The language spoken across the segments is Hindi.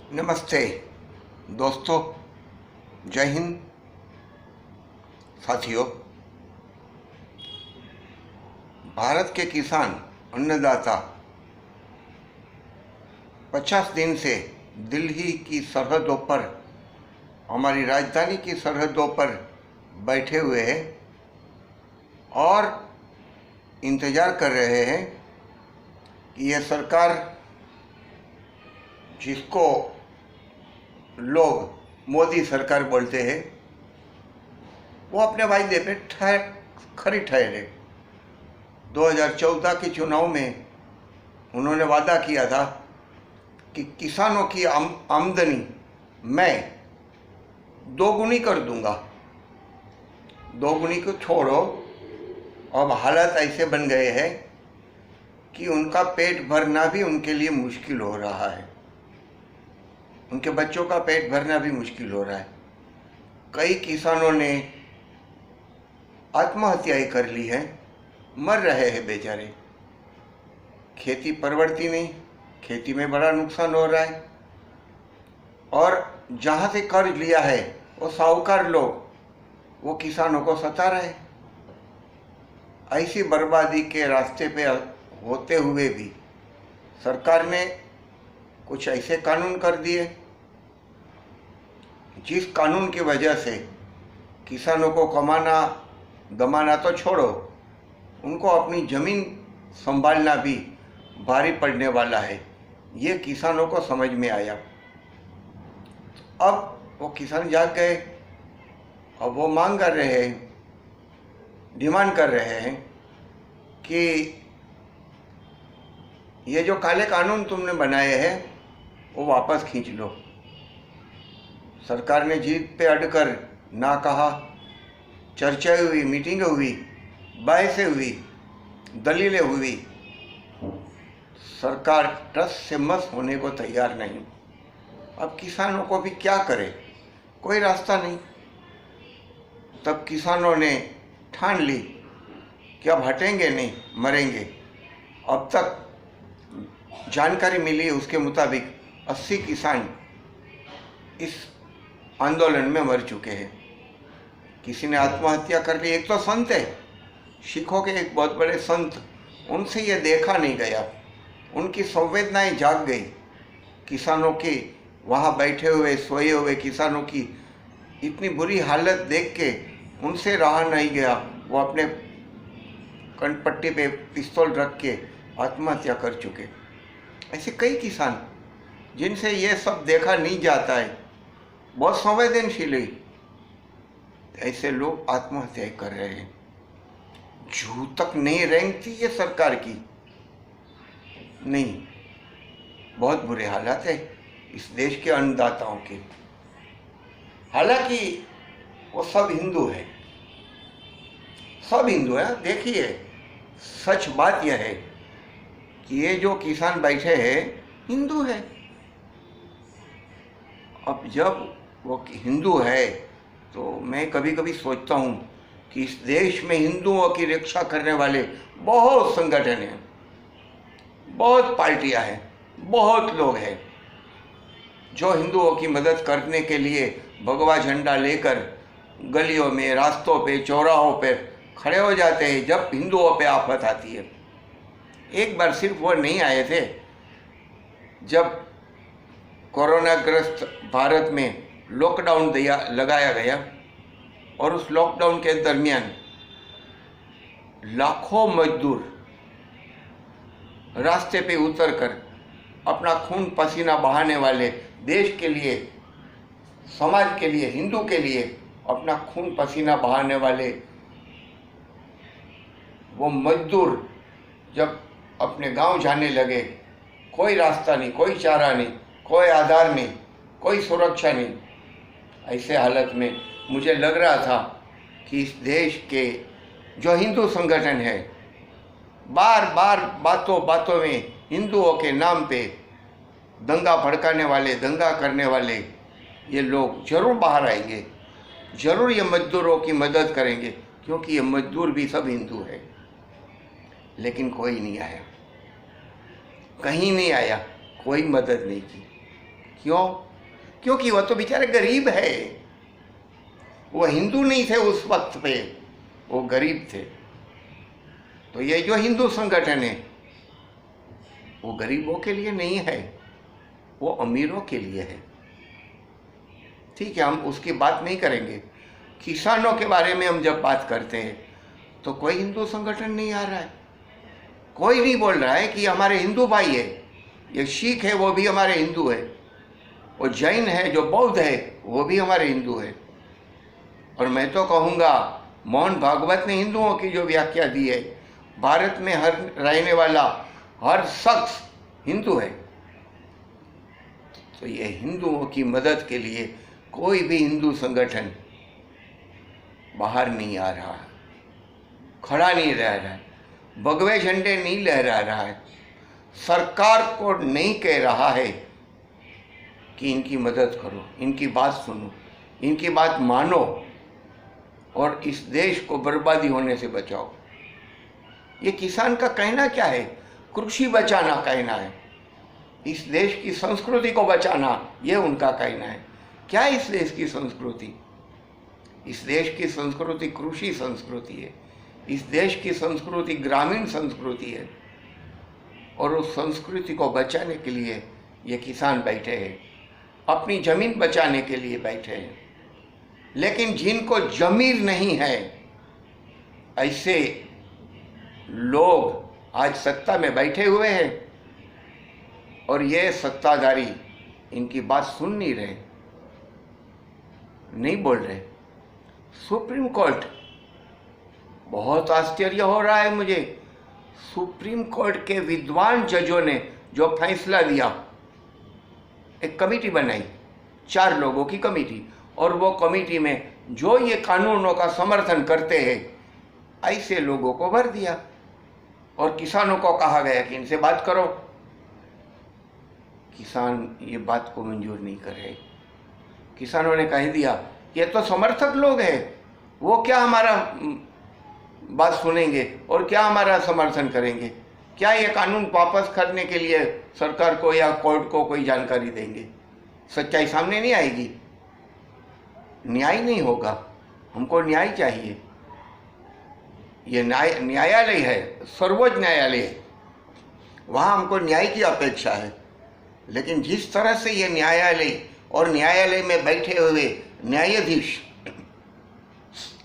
नमस्ते दोस्तों, जय हिंद साथियों। भारत के किसान अन्नदाता 50 दिन से दिल्ली की सरहदों पर, हमारी राजधानी की सरहदों पर बैठे हुए हैं और इंतज़ार कर रहे हैं कि यह सरकार, जिसको लोग मोदी सरकार बोलते हैं, वो अपने वायदे पे खरी ठहरे। 2014 के चुनाव में उन्होंने वादा किया था कि किसानों की आमदनी मैं दोगुनी कर दूंगा। दोगुनी को छोड़ो, अब हालात ऐसे बन गए हैं कि उनका पेट भरना भी उनके लिए मुश्किल हो रहा है। उनके बच्चों का पेट भरना भी मुश्किल हो रहा है। कई किसानों ने आत्महत्याएं कर ली हैं, मर रहे हैं बेचारे। खेती परवड़ती नहीं, खेती में बड़ा नुकसान हो रहा है और जहाँ से कर्ज लिया है वो साहूकार लोग वो किसानों को सता रहे। ऐसी बर्बादी के रास्ते पे होते हुए भी सरकार ने कुछ ऐसे कानून कर दिए जिस कानून की वजह से किसानों को कमाना दमाना तो छोड़ो, उनको अपनी ज़मीन संभालना भी भारी पड़ने वाला है। ये किसानों को समझ में आया। अब वो किसान जाग गए। अब वो मांग कर रहे हैं, डिमांड कर रहे हैं कि ये जो काले कानून तुमने बनाए हैं वो वापस खींच लो। सरकार ने जीत पे अड़कर ना कहा, चर्चाएं हुई, मीटिंगें हुई, बहसें हुई, दलीलें हुई। सरकार टस से मस होने को तैयार नहीं। अब किसानों को भी क्या करे, कोई रास्ता नहीं। तब किसानों ने ठान ली कि अब हटेंगे नहीं, मरेंगे। अब तक जानकारी मिली उसके मुताबिक 80 किसान इस आंदोलन में मर चुके हैं। किसी ने आत्महत्या कर ली। एक तो संत है, सिखों के एक बहुत बड़े संत, उनसे ये देखा नहीं गया। उनकी संवेदनाएं जाग गई। किसानों की, वहाँ बैठे हुए सोए हुए किसानों की इतनी बुरी हालत देख के उनसे रहा नहीं गया। वो अपने कनपट्टी पे पिस्तौल रख के आत्महत्या कर चुके। ऐसे कई किसान जिनसे ये सब देखा नहीं जाता है, बहुत संवेदनशील है, ऐसे लोग आत्महत्या कर रहे हैं। जू तक नहीं रेंगती ये सरकार की, नहीं। बहुत बुरे हालात है इस देश के अन्नदाताओं के। हालांकि वो सब हिंदू है, सब हिंदू है। देखिए, सच बात यह है कि ये जो किसान बैठे हैं हिंदू है। अब जब वो हिंदू है तो मैं कभी कभी सोचता हूँ कि इस देश में हिंदुओं की रक्षा करने वाले बहुत संगठन हैं, बहुत पार्टियां हैं, बहुत लोग हैं जो हिंदुओं की मदद करने के लिए भगवा झंडा लेकर गलियों में, रास्तों पे, चौराहों पे खड़े हो जाते हैं जब हिंदुओं पे आफत आती है। एक बार सिर्फ वो नहीं आए थे जब कोरोनाग्रस्त भारत में लॉकडाउन लगाया गया और उस लॉकडाउन के दरमियान लाखों मजदूर रास्ते पे उतरकर अपना खून पसीना बहाने वाले, देश के लिए, समाज के लिए, हिंदू के लिए अपना खून पसीना बहाने वाले वो मजदूर जब अपने गांव जाने लगे, कोई रास्ता नहीं, कोई चारा नहीं, कोई आधार नहीं, कोई सुरक्षा नहीं। ऐसे हालत में मुझे लग रहा था कि इस देश के जो हिंदू संगठन है, बार बार बातों बातों में हिंदुओं के नाम पे दंगा भड़काने वाले, दंगा करने वाले ये लोग जरूर बाहर आएंगे, जरूर ये मजदूरों की मदद करेंगे, क्योंकि ये मजदूर भी सब हिंदू है। लेकिन कोई नहीं आया, कहीं नहीं आया, कोई मदद नहीं की। क्यों? क्योंकि वो तो बेचारे गरीब है, वो हिंदू नहीं थे उस वक्त पे, वो गरीब थे। तो ये जो हिंदू संगठन है वो गरीबों के लिए नहीं है, वो अमीरों के लिए है। ठीक है, हम उसकी बात नहीं करेंगे। किसानों के बारे में हम जब बात करते हैं तो कोई हिंदू संगठन नहीं आ रहा है, कोई नहीं बोल रहा है कि हमारे हिंदू भाई है, ये सिख है वो भी हमारे हिंदू है, वो जैन है जो बौद्ध है वो भी हमारे हिंदू है। और मैं तो कहूँगा मोहन भागवत ने हिंदुओं की जो व्याख्या दी है, भारत में हर रहने वाला हर शख्स हिंदू है। तो ये हिंदुओं की मदद के लिए कोई भी हिंदू संगठन बाहर नहीं आ रहा है, खड़ा नहीं रह रहा है, भगवे झंडे नहीं लहरा रहा है, सरकार को नहीं कह रहा है कि इनकी मदद करो, इनकी बात सुनो, इनकी बात मानो और इस देश को बर्बादी होने से बचाओ। ये किसान का कहना क्या है? कृषि बचाना कहना है, इस देश की संस्कृति को बचाना ये उनका कहना है। क्या है इस देश की संस्कृति? इस देश की संस्कृति कृषि संस्कृति है, इस देश की संस्कृति ग्रामीण संस्कृति है और उस संस्कृति को बचाने के लिए ये किसान बैठे हैं, अपनी जमीन बचाने के लिए बैठे हैं। लेकिन जिनको जमीर नहीं है ऐसे लोग आज सत्ता में बैठे हुए हैं और ये सत्ताधारी इनकी बात सुन नहीं रहे, नहीं बोल रहे। सुप्रीम कोर्ट, बहुत आश्चर्य हो रहा है मुझे, सुप्रीम कोर्ट के विद्वान जजों ने जो फैसला दिया, एक कमेटी बनाई, 4 लोगों की कमेटी, और वो कमेटी में जो ये कानूनों का समर्थन करते हैं ऐसे लोगों को भर दिया और किसानों को कहा गया कि इनसे बात करो। किसान ये बात को मंजूर नहीं कर रहे। किसानों ने कह दिया ये तो समर्थक लोग हैं, वो क्या हमारा बात सुनेंगे और क्या हमारा समर्थन करेंगे? क्या ये कानून वापस करने के लिए सरकार को या कोर्ट को कोई जानकारी देंगे? सच्चाई सामने नहीं आएगी, न्याय नहीं होगा। हमको न्याय चाहिए। ये न्यायालय है, सर्वोच्च न्यायालय है, वहाँ हमको न्याय की अपेक्षा है। लेकिन जिस तरह से ये न्यायालय और न्यायालय में बैठे हुए न्यायाधीश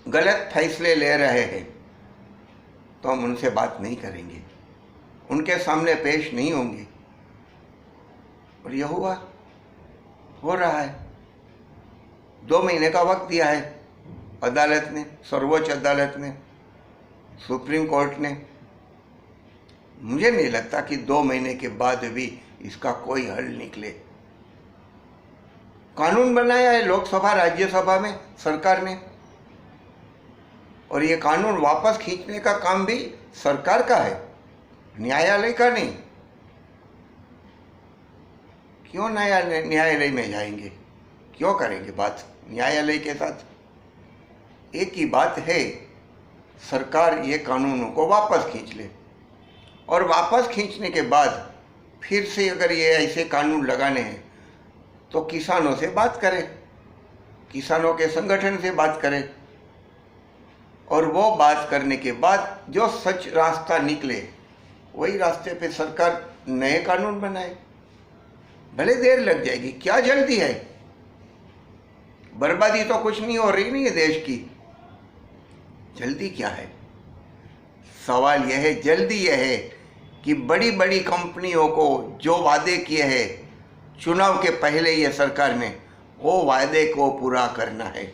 गलत फैसले ले रहे हैं तो हम उनसे बात नहीं करेंगे, उनके सामने पेश नहीं होंगे। और यह हो रहा है। 2 महीने का वक्त दिया है अदालत ने, सर्वोच्च अदालत ने, सुप्रीम कोर्ट ने। मुझे नहीं लगता कि 2 महीने के बाद भी इसका कोई हल निकले। कानून बनाया है लोकसभा राज्यसभा में सरकार ने, और ये कानून वापस खींचने का काम भी सरकार का है, न्यायालय का नहीं। क्यों न्यायालय में जाएंगे? क्यों करेंगे बात न्यायालय के साथ? एक ही बात है, सरकार ये कानूनों को वापस खींच ले और वापस खींचने के बाद फिर से अगर ये ऐसे कानून लगाने हैं तो किसानों से बात करें, किसानों के संगठन से बात करें, और वो बात करने के बाद जो सच रास्ता निकले वही रास्ते पे सरकार नए कानून बनाए। भले देर लग जाएगी, क्या जल्दी है? बर्बादी तो कुछ नहीं हो रही नहीं है देश की, जल्दी क्या है? सवाल यह है, जल्दी यह है कि बड़ी बड़ी कंपनियों को जो वादे किए हैं चुनाव के पहले ये सरकार ने, वो वादे को पूरा करना है,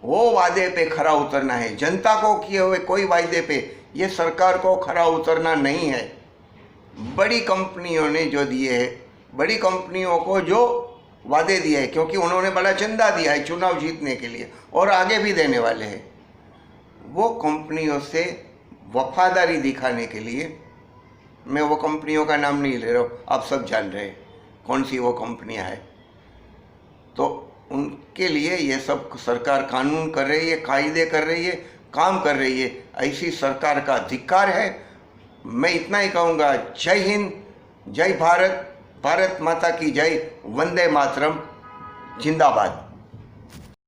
वो वादे पे खरा उतरना है। जनता को किए हुए कोई वादे पे ये सरकार को खरा उतरना नहीं है। बड़ी कंपनियों ने जो दिए है, बड़ी कंपनियों को जो वादे दिए हैं, क्योंकि उन्होंने बड़ा चंदा दिया है चुनाव जीतने के लिए और आगे भी देने वाले हैं, वो कंपनियों से वफादारी दिखाने के लिए, मैं वो कंपनियों का नाम नहीं ले रहा हूँ, आप सब जान रहे हैं कौन सी वो कंपनियां हैं, तो उनके लिए ये सब सरकार कानून कर रही है, कायदे कर रही है, काम कर रही है। ऐसी सरकार का धिक्कार है। मैं इतना ही कहूँगा, जय हिंद, जय भारत, भारत माता की जय, वंदे मातरम, जिंदाबाद।